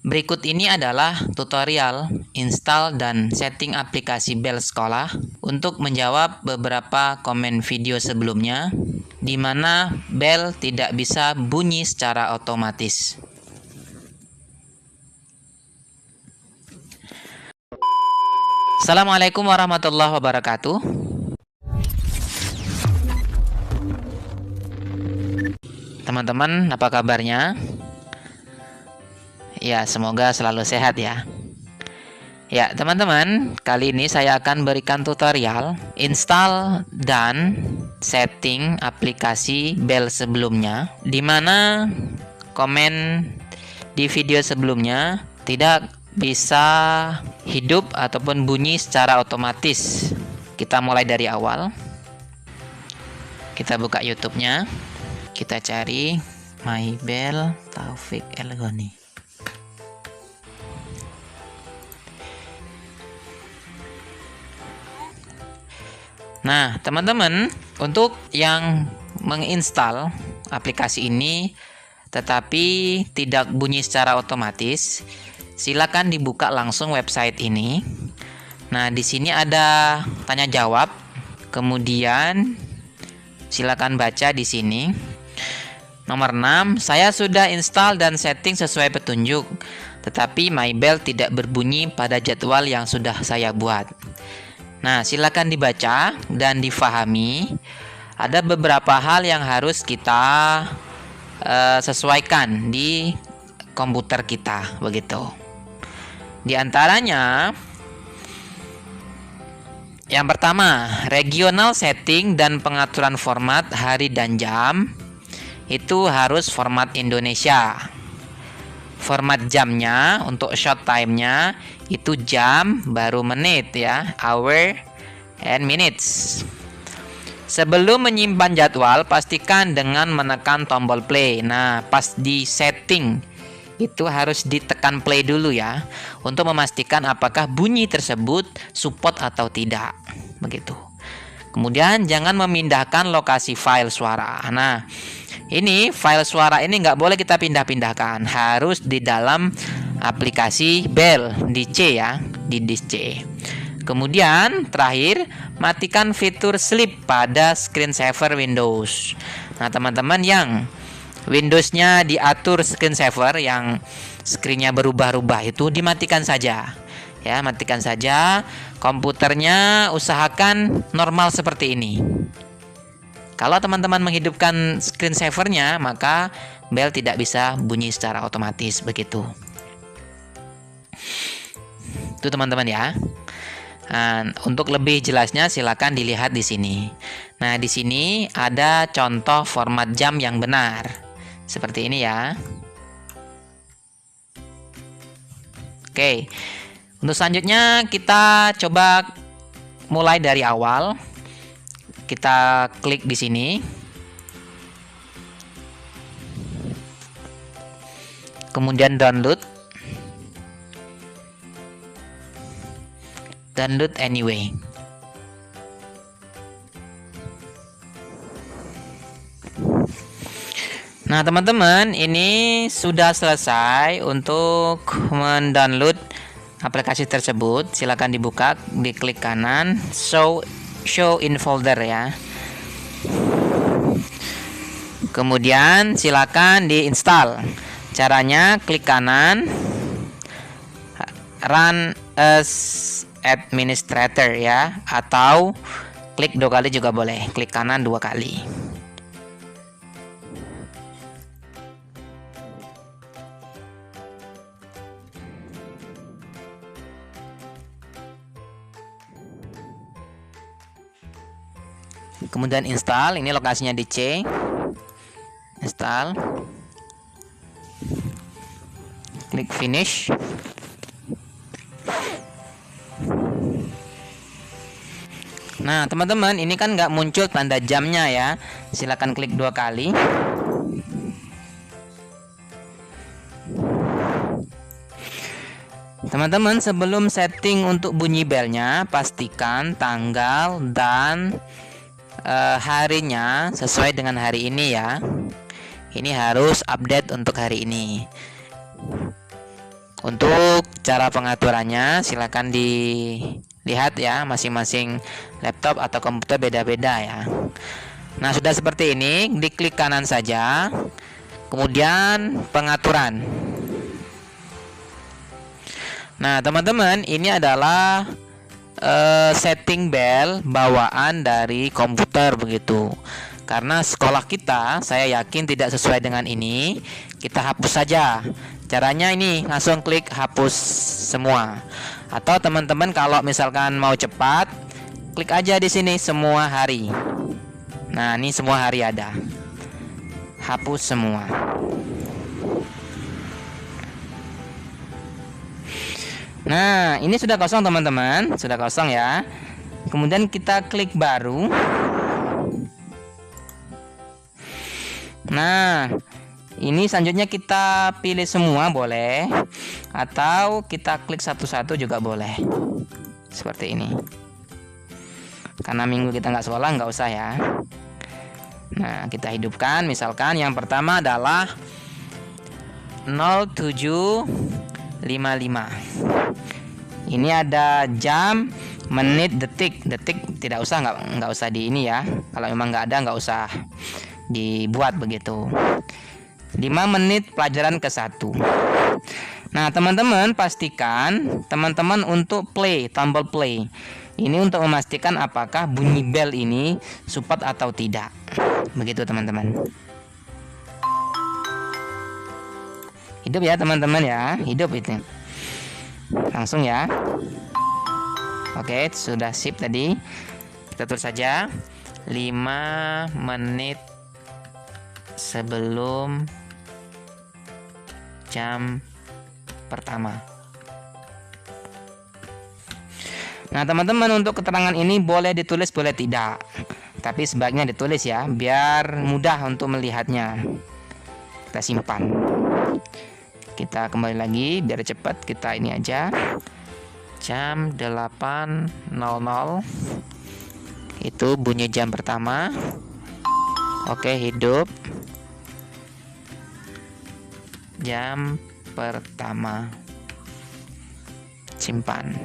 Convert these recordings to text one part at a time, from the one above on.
Berikut ini adalah tutorial install dan setting aplikasi Bell Sekolah untuk menjawab beberapa komen video sebelumnya di mana bel tidak bisa bunyi secara otomatis. Assalamualaikum warahmatullahi wabarakatuh. Teman-teman, apa kabarnya? Ya, semoga selalu sehat ya. Ya, teman-teman, kali ini saya akan berikan tutorial install dan setting aplikasi Bell sebelumnya, di mana komen di video sebelumnya tidak bisa hidup ataupun bunyi secara otomatis. Kita mulai dari awal. Kita buka YouTube-nya. Kita cari My Bell Taufik El-Ghani. Nah, teman-teman, untuk yang menginstal aplikasi ini tetapi tidak bunyi secara otomatis, silakan dibuka langsung website ini. Nah, di sini ada tanya jawab. Kemudian silakan baca di sini. Nomor 6, saya sudah install dan setting sesuai petunjuk, tetapi My Bell tidak berbunyi pada jadwal yang sudah saya buat. Nah, silakan dibaca dan difahami. Ada beberapa hal yang harus kita sesuaikan di komputer kita, begitu. Di antaranya, yang pertama, regional setting dan pengaturan format hari dan jam itu harus format Indonesia. Format jamnya untuk short time-nya itu jam baru menit ya, hour and minutes. Sebelum menyimpan jadwal, pastikan dengan menekan tombol play. Nah, pas di setting itu harus ditekan play dulu ya, untuk memastikan apakah bunyi tersebut support atau tidak, begitu. Kemudian jangan memindahkan lokasi file suara. Nah, ini file suara ini nggak boleh kita pindah-pindahkan, harus di dalam aplikasi Bell di C ya, di disk C. Kemudian terakhir, matikan fitur sleep pada screensaver Windows. Nah, teman-teman yang Windows-nya diatur screensaver yang screen-nya berubah-ubah itu dimatikan saja. Ya, matikan saja. Komputernya usahakan normal seperti ini. Kalau teman-teman menghidupkan screensaver-nya, maka bel tidak bisa bunyi secara otomatis, begitu. Itu teman-teman ya. Nah, untuk lebih jelasnya silakan dilihat di sini. Nah, di sini ada contoh format jam yang benar. Seperti ini ya. Oke. Untuk selanjutnya kita coba mulai dari awal. Kita klik di sini. Kemudian download. Download anyway. Nah, teman-teman, ini sudah selesai untuk mendownload aplikasi tersebut. Silakan dibuka, diklik kanan, show in folder ya. Kemudian silakan diinstal. Caranya klik kanan, run as administrator ya, atau klik 2 kali juga boleh. Klik kanan 2 kali. Kemudian install, ini lokasinya di C. Install. Klik finish. Nah, teman-teman, ini kan nggak muncul tanda jamnya ya. Silakan klik 2 kali. Teman-teman, sebelum setting untuk bunyi belnya, pastikan tanggal dan harinya sesuai dengan hari ini ya. Ini harus update untuk hari ini. Untuk cara pengaturannya silakan dilihat ya, masing-masing laptop atau komputer beda-beda ya. Nah, sudah seperti ini, diklik kanan saja. Kemudian pengaturan. Nah, teman-teman, ini adalah setting bel bawaan dari komputer begitu. Karena sekolah kita, saya yakin tidak sesuai dengan ini, kita hapus saja. Caranya ini, langsung klik hapus semua. Atau teman-teman kalau misalkan mau cepat, klik aja di sini semua hari. Nah, ini semua hari ada. Hapus semua. Nah, ini sudah kosong teman-teman, sudah kosong ya. Kemudian kita klik baru. Nah, ini selanjutnya kita pilih semua boleh, atau kita klik satu-satu juga boleh. Seperti ini. Karena minggu kita nggak sekolah, nggak usah ya. Nah, kita hidupkan. Misalkan yang pertama adalah 07.55. Ini ada jam, menit, detik. Detik tidak usah, nggak usah di ini ya. Kalau memang nggak ada, nggak usah dibuat begitu. 5 menit pelajaran ke-1. Nah, teman-teman pastikan teman-teman untuk play, tombol play. Ini untuk memastikan apakah bunyi bel ini support atau tidak. Begitu teman-teman. Hidup ya teman-teman ya, hidup itu. Langsung ya. Oke, sudah sip tadi. Kita tulis saja 5 menit sebelum jam pertama. Nah, teman-teman, untuk keterangan ini boleh ditulis, boleh tidak. Tapi sebaiknya ditulis ya, biar mudah untuk melihatnya. Kita simpan. Kita kembali lagi biar cepat. Kita ini aja. Jam 8.00. Itu bunyi jam pertama. Oke, hidup. Jam pertama. Simpan.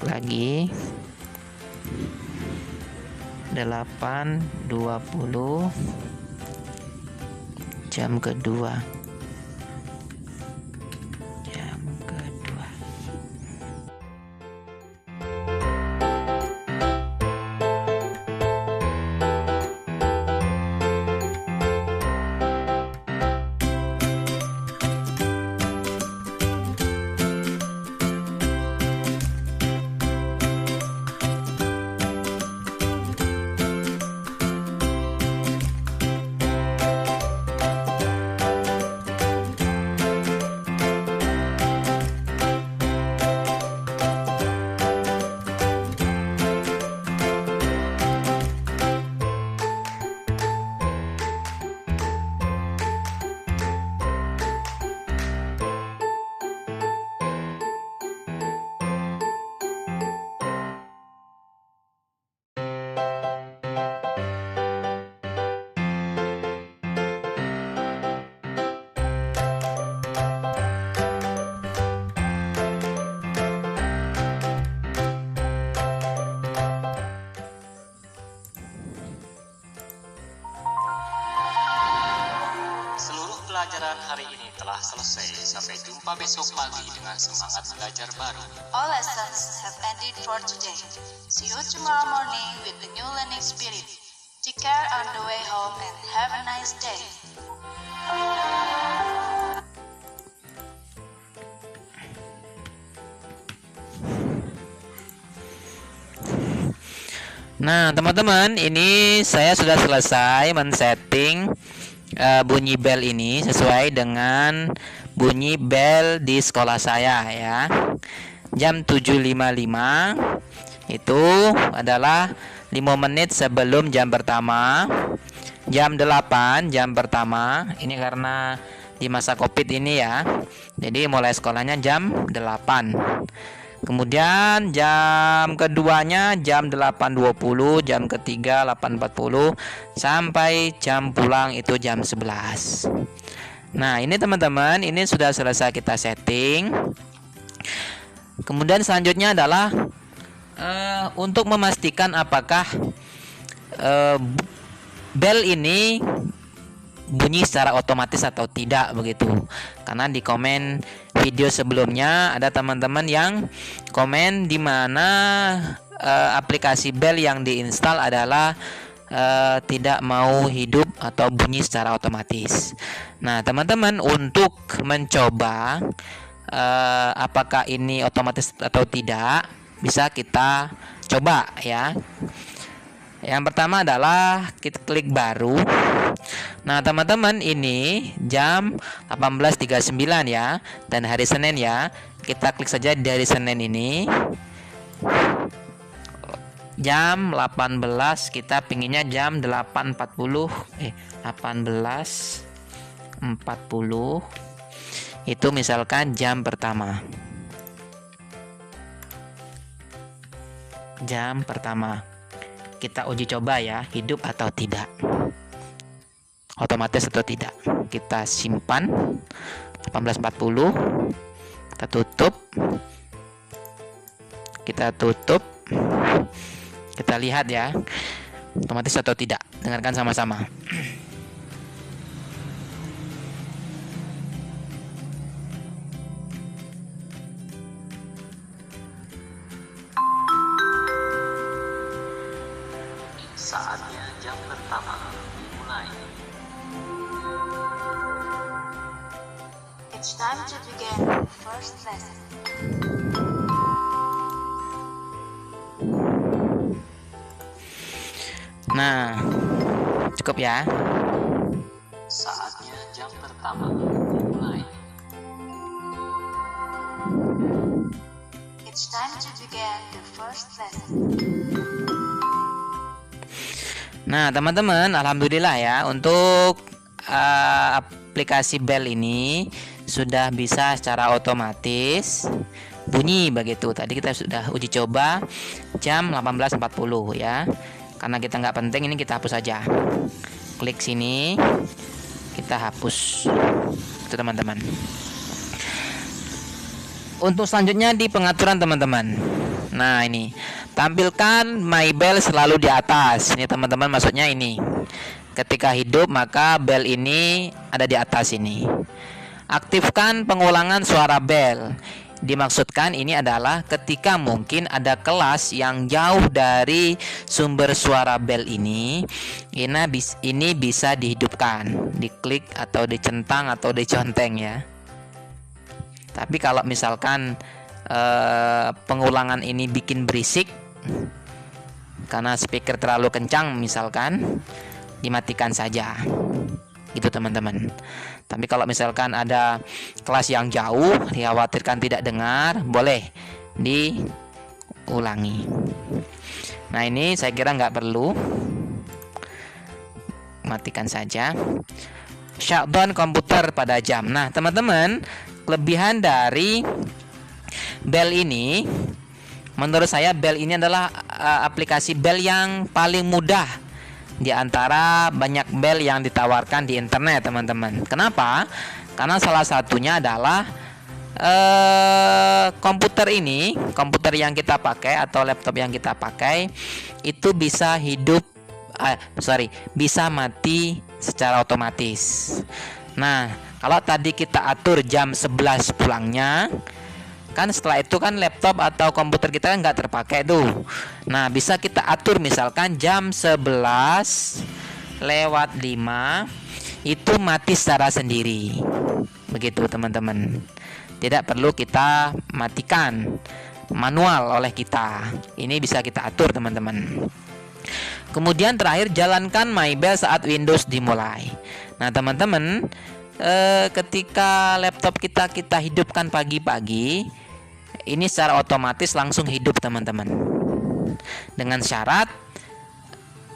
Lagi 8.20 jam kedua. Pelajaran hari ini telah selesai. Sampai jumpa besok pagi dengan semangat belajar baru. All lessons have ended for today. See you tomorrow morning with the new learning spirit. Take care on the way home and have a nice day. Nah, teman-teman, ini saya sudah selesai men-setting bunyi bel ini sesuai dengan bunyi bel di sekolah saya ya. Jam 7.55 itu adalah 5 menit sebelum jam pertama. Jam 8 jam pertama. Ini karena di masa Covid ini ya. Jadi mulai sekolahnya jam 8. Kemudian jam keduanya jam 8.20, jam ketiga 8.40, sampai jam pulang itu jam 11. Nah, ini teman-teman, ini sudah selesai kita setting. Kemudian selanjutnya adalah untuk memastikan apakah bel ini bunyi secara otomatis atau tidak begitu. Karena di komen video sebelumnya ada teman-teman yang komen di mana aplikasi bel yang diinstal adalah tidak mau hidup atau bunyi secara otomatis. Nah, teman-teman, untuk mencoba apakah ini otomatis atau tidak, bisa kita coba ya. Yang pertama adalah kita klik baru. Nah, teman-teman, ini jam 18.39 ya, dan hari Senin ya. Kita klik saja di hari Senin ini. Jam 18, kita pinginnya jam 18.40. Itu misalkan jam pertama. Jam pertama. Kita uji coba ya, hidup atau tidak, otomatis atau tidak. Kita simpan 18.40. Kita tutup. Kita lihat ya, otomatis atau tidak. Dengarkan sama-sama. Saatnya jam pertama dimulai. It's time to begin the first lesson. Nah, cukup ya. Saatnya jam pertama dimulai. It's time to begin the first lesson. Nah, teman-teman, alhamdulillah ya, untuk aplikasi bel ini sudah bisa secara otomatis bunyi begitu. Tadi kita sudah uji coba jam 18.40 ya. Karena kita nggak penting, ini kita hapus saja. Klik sini, kita hapus. Itu teman-teman. Untuk selanjutnya di pengaturan teman-teman. Nah, ini tampilkan my bell selalu di atas. Ini teman-teman, maksudnya ini. Ketika hidup maka bel ini ada di atas ini. Aktifkan pengulangan suara bel. Dimaksudkan ini adalah ketika mungkin ada kelas yang jauh dari sumber suara bel ini bisa dihidupkan, diklik atau dicentang atau diconteng ya. Tapi kalau misalkan pengulangan ini bikin berisik karena speaker terlalu kencang misalkan, dimatikan saja. Gitu teman-teman. Tapi kalau misalkan ada kelas yang jauh, dikhawatirkan tidak dengar, boleh diulangi. Nah, ini saya kira nggak perlu, matikan saja. Shutdown komputer pada jam. Nah, teman-teman, kelebihan dari bel ini, menurut saya bel ini adalah aplikasi bel yang paling mudah di antara banyak bel yang ditawarkan di internet, teman-teman. Kenapa? Karena salah satunya adalah komputer yang kita pakai atau laptop yang kita pakai itu bisa bisa mati secara otomatis. Nah, kalau tadi kita atur jam 11 pulangnya, kan setelah itu kan laptop atau komputer kita kan nggak terpakai tuh. Nah, bisa kita atur misalkan jam 11:05 itu mati secara sendiri. Begitu teman-teman. Tidak perlu kita matikan manual oleh kita. Ini bisa kita atur teman-teman. Kemudian terakhir, jalankan my bell saat Windows dimulai. Nah, teman-teman, ketika laptop kita hidupkan pagi-pagi, ini secara otomatis langsung hidup teman-teman. Dengan syarat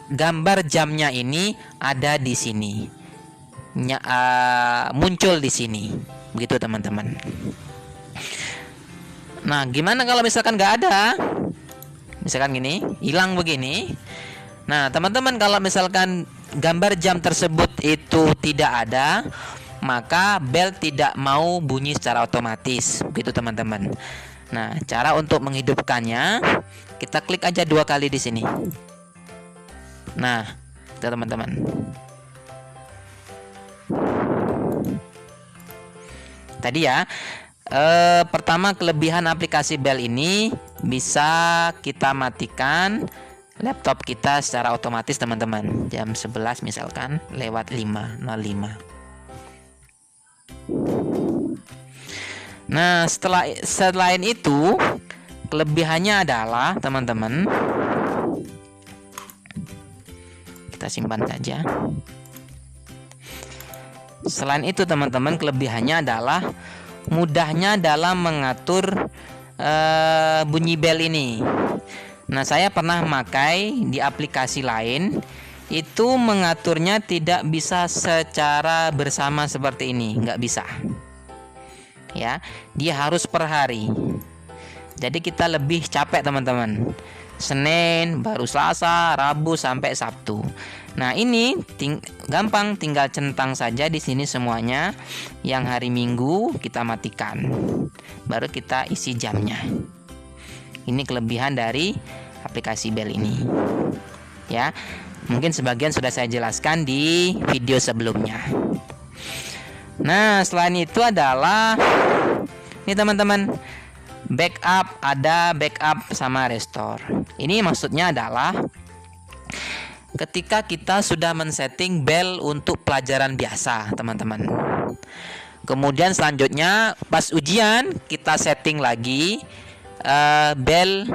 gambar jamnya ini ada di sini, muncul di sini, begitu teman-teman. Nah, gimana kalau misalkan nggak ada? Misalkan gini, hilang begini. Nah, teman-teman, kalau misalkan gambar jam tersebut itu tidak ada, maka bel tidak mau bunyi secara otomatis. Begitu teman-teman. Nah, cara untuk menghidupkannya, kita klik aja 2 kali di sini. Nah, itu teman-teman. Tadi ya, pertama kelebihan aplikasi bel ini bisa kita matikan laptop kita secara otomatis teman-teman. Jam 11 misalkan lewat 5.05. Nah, selain itu kelebihannya adalah teman-teman, kita simpan saja. Selain itu teman-teman, kelebihannya adalah mudahnya dalam mengatur bunyi bel ini. Nah, saya pernah memakai di aplikasi lain, itu mengaturnya tidak bisa secara bersama seperti ini, nggak bisa. Ya, dia harus per hari. Jadi kita lebih capek teman-teman. Senin, baru Selasa, Rabu sampai Sabtu. Nah, ini gampang, tinggal centang saja di sini semuanya. Yang hari Minggu kita matikan. Baru kita isi jamnya. Ini kelebihan dari aplikasi bel ini. Ya, mungkin sebagian sudah saya jelaskan di video sebelumnya. Nah, selain itu adalah ini teman-teman, backup, ada backup sama restore. Ini maksudnya adalah ketika kita sudah men-setting bel untuk pelajaran biasa, teman-teman. Kemudian selanjutnya pas ujian kita setting lagi bel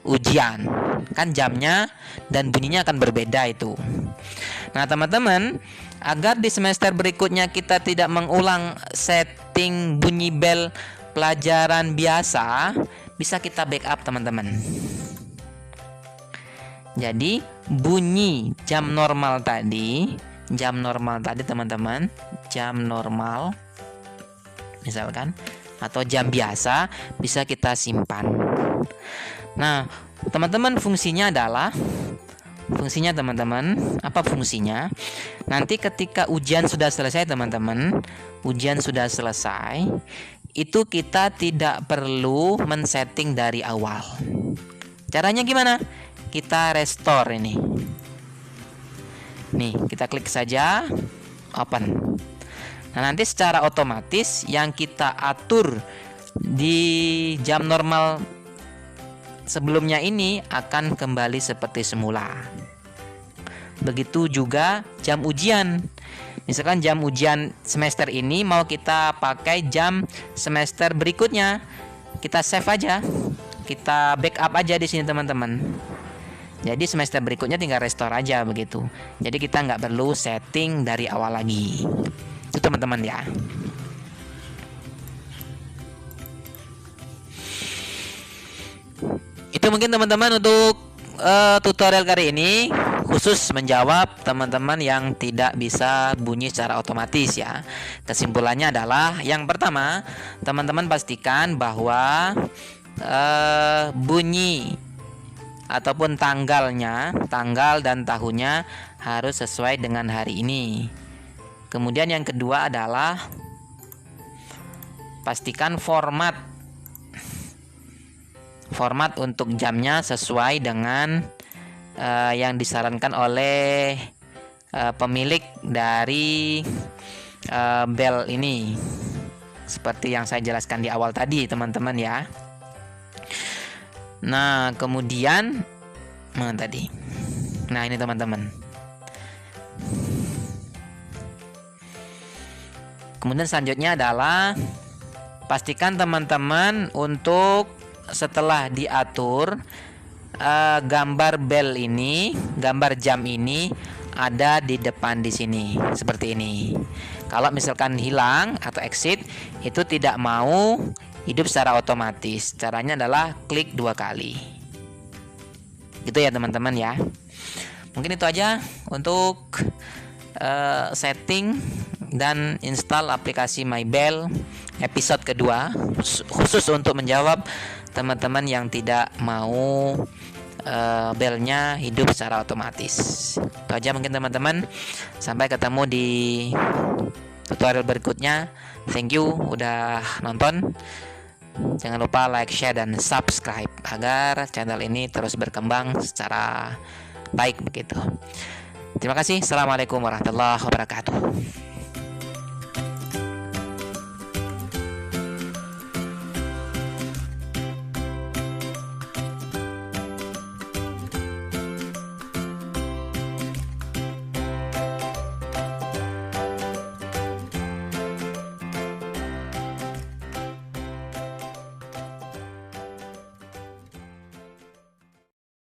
ujian. Kan jamnya dan bunyinya akan berbeda itu. Nah, teman-teman, agar di semester berikutnya kita tidak mengulang setting bunyi bel pelajaran biasa, bisa kita backup teman-teman. Jadi bunyi jam normal tadi teman-teman, jam normal misalkan atau jam biasa bisa kita simpan. Nah, teman-teman, fungsinya teman-teman, apa fungsinya? Nanti ketika ujian sudah selesai teman-teman, itu kita tidak perlu men-setting dari awal. Caranya gimana? Kita restore ini. Nih, kita klik saja open. Nah, nanti secara otomatis yang kita atur di jam normal sebelumnya ini akan kembali seperti semula. Begitu juga jam ujian. Misalkan jam ujian semester ini mau kita pakai jam semester berikutnya, kita save aja, kita backup aja di sini teman-teman. Jadi semester berikutnya tinggal restore aja begitu. Jadi kita nggak perlu setting dari awal lagi. Itu teman-teman ya. Itu mungkin teman-teman untuk tutorial kali ini, khusus menjawab teman-teman yang tidak bisa bunyi secara otomatis ya. Kesimpulannya adalah yang pertama, teman-teman pastikan bahwa bunyi ataupun tanggal dan tahunnya harus sesuai dengan hari ini. Kemudian yang kedua adalah pastikan format untuk jamnya sesuai dengan yang disarankan oleh pemilik dari bel ini, seperti yang saya jelaskan di awal tadi teman-teman ya. Nah, kemudian nah ini teman-teman. Kemudian selanjutnya adalah pastikan teman-teman untuk setelah diatur gambar bel ini, gambar jam ini ada di depan di sini seperti ini. Kalau misalkan hilang atau exit, itu tidak mau hidup secara otomatis. Caranya adalah klik 2 kali. Gitu ya teman-teman ya. Mungkin itu aja untuk setting dan install aplikasi MyBel episode kedua, khusus untuk menjawab teman-teman yang tidak mau belnya hidup secara otomatis. Itu aja mungkin teman-teman. Sampai ketemu di tutorial berikutnya. Thank you udah nonton. Jangan lupa like, share, dan subscribe agar channel ini terus berkembang secara baik begitu. Terima kasih. Assalamualaikum warahmatullahi wabarakatuh.